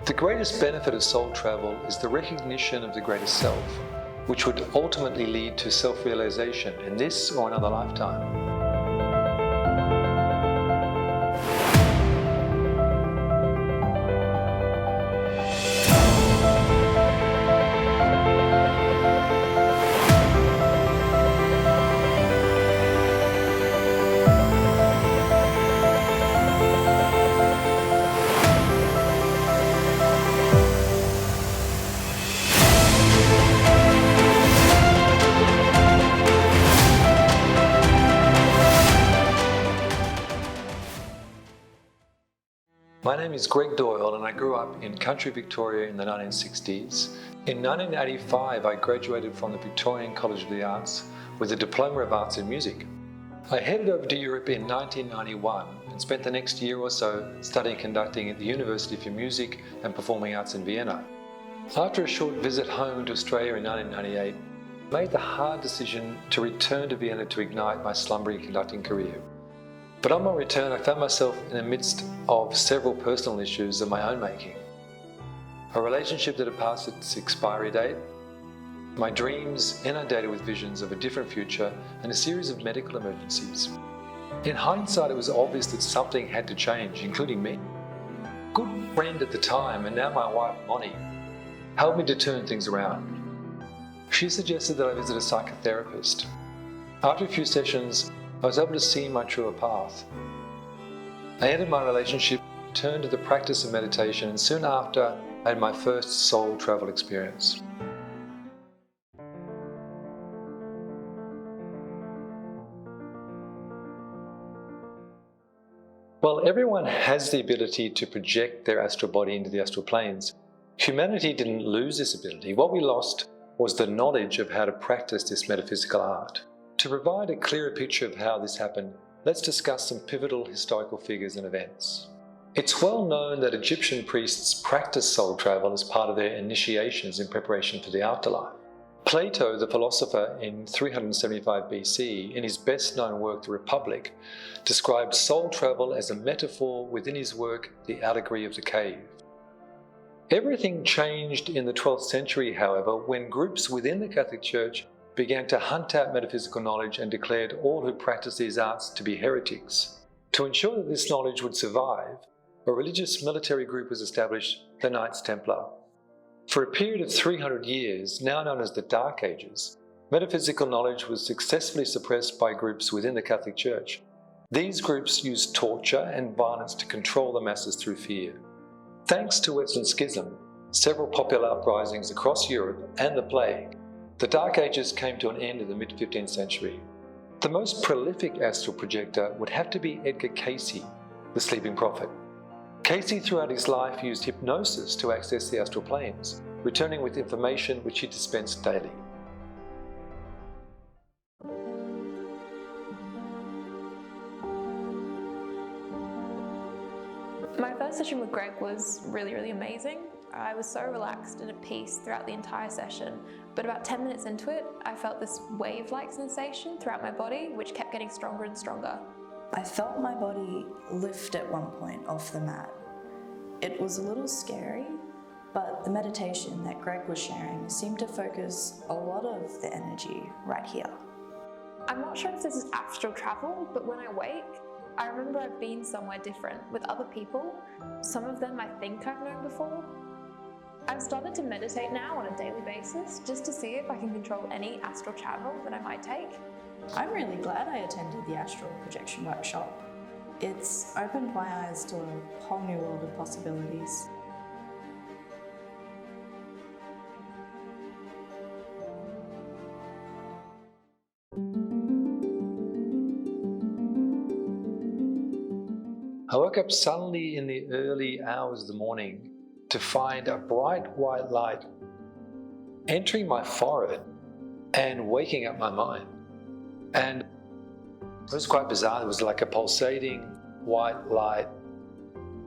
The greatest benefit of soul travel is the recognition of the greater self, which would ultimately lead to self-realization in this or another lifetime. My name is Greg Doyle and I grew up in country Victoria in the 1960s. In 1985 I graduated from the Victorian College of the Arts with a Diploma of Arts in Music. I headed over to Europe in 1991 and spent the next year or so studying conducting at the University for Music and Performing Arts in Vienna. After a short visit home to Australia in 1998, I made the hard decision to return to Vienna to ignite my slumbering conducting career. But on my return, I found myself in the midst of several personal issues of my own making. A relationship that had passed its expiry date, my dreams inundated with visions of a different future, and a series of medical emergencies. In hindsight, it was obvious that something had to change, including me. A good friend at the time, and now my wife, Moni, helped me to turn things around. She suggested that I visit a psychotherapist. After a few sessions, I was able to see my truer path. I ended my relationship, turned to the practice of meditation, and soon after I had my first soul travel experience. While everyone has the ability to project their astral body into the astral planes, humanity didn't lose this ability. What we lost was the knowledge of how to practice this metaphysical art. To provide a clearer picture of how this happened, let's discuss some pivotal historical figures and events. It's well known that Egyptian priests practiced soul travel as part of their initiations in preparation for the afterlife. Plato, the philosopher in 375 BC, in his best-known work, The Republic, described soul travel as a metaphor within his work, The Allegory of the Cave. Everything changed in the 12th century, however, when groups within the Catholic Church began to hunt out metaphysical knowledge and declared all who practiced these arts to be heretics. To ensure that this knowledge would survive, a religious military group was established, the Knights Templar. For a period of 300 years, now known as the Dark Ages, metaphysical knowledge was successfully suppressed by groups within the Catholic Church. These groups used torture and violence to control the masses through fear. Thanks to Western Schism, several popular uprisings across Europe, and the plague, the Dark Ages came to an end in the mid-15th century. The most prolific astral projector would have to be Edgar Cayce, the sleeping prophet. Cayce throughout his life used hypnosis to access the astral planes, returning with information which he dispensed daily. My first session with Greg was really amazing. I was so relaxed and at peace throughout the entire session, but about 10 minutes into it, I felt this wave-like sensation throughout my body, which kept getting stronger and stronger. I felt my body lift at one point off the mat. It was a little scary, but the meditation that Greg was sharing seemed to focus a lot of the energy right here. I'm not sure if this is astral travel, but when I wake, I remember I've been somewhere different with other people. Some of them I think I've known before. I've started to meditate now on a daily basis just to see if I can control any astral travel that I might take. I'm really glad I attended the Astral Projection workshop. It's opened my eyes to a whole new world of possibilities. I woke up suddenly in the early hours of the morning to find a bright white light entering my forehead and waking up my mind. And it was quite bizarre. It was like a pulsating white light,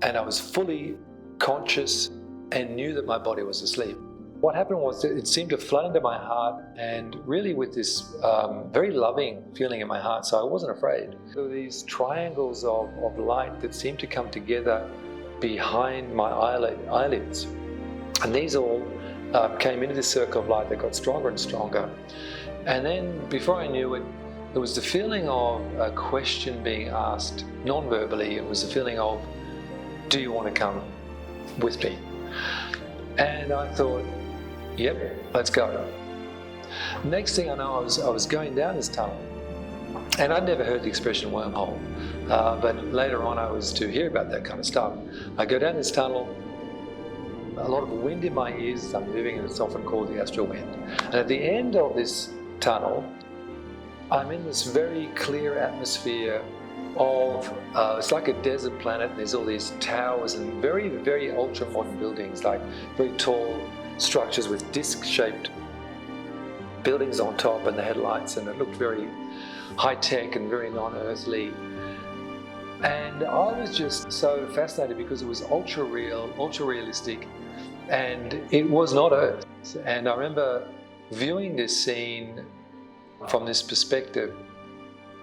and I was fully conscious and knew that my body was asleep. What happened was that it seemed to flood into my heart, and really with this very loving feeling in my heart, so I wasn't afraid. There were these triangles of light that seemed to come together behind my eyelids. And these all came into this circle of light that got stronger and stronger. And then, before I knew it, it was the feeling of a question being asked non-verbally. It was the feeling of, do you want to come with me? And I thought, yep, let's go. Next thing I know, I was going down this tunnel. And I'd never heard the expression wormhole, but later on I was to hear about that kind of stuff. I go down this tunnel, a lot of wind in my ears as I'm moving, and it's often called the astral wind. And at the end of this tunnel, I'm in this very clear atmosphere of, it's like a desert planet, and there's all these towers and very, very ultra-modern buildings, like very tall structures with disc-shaped buildings on top and the headlights, and it looked very high-tech and very non-earthly. And I was just so fascinated because it was ultra-real, ultra-realistic, and it was not Earth. And I remember viewing this scene from this perspective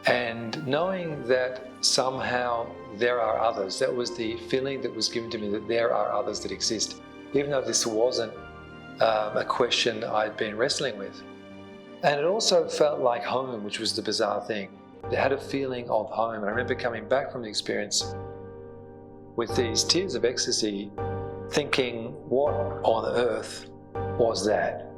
and knowing that somehow there are others. That was the feeling that was given to me, that there are others that exist, even though this wasn't a question I'd been wrestling with. And it also felt like home, which was the bizarre thing. It had a feeling of home. And I remember coming back from the experience with these tears of ecstasy, thinking, what on earth was that?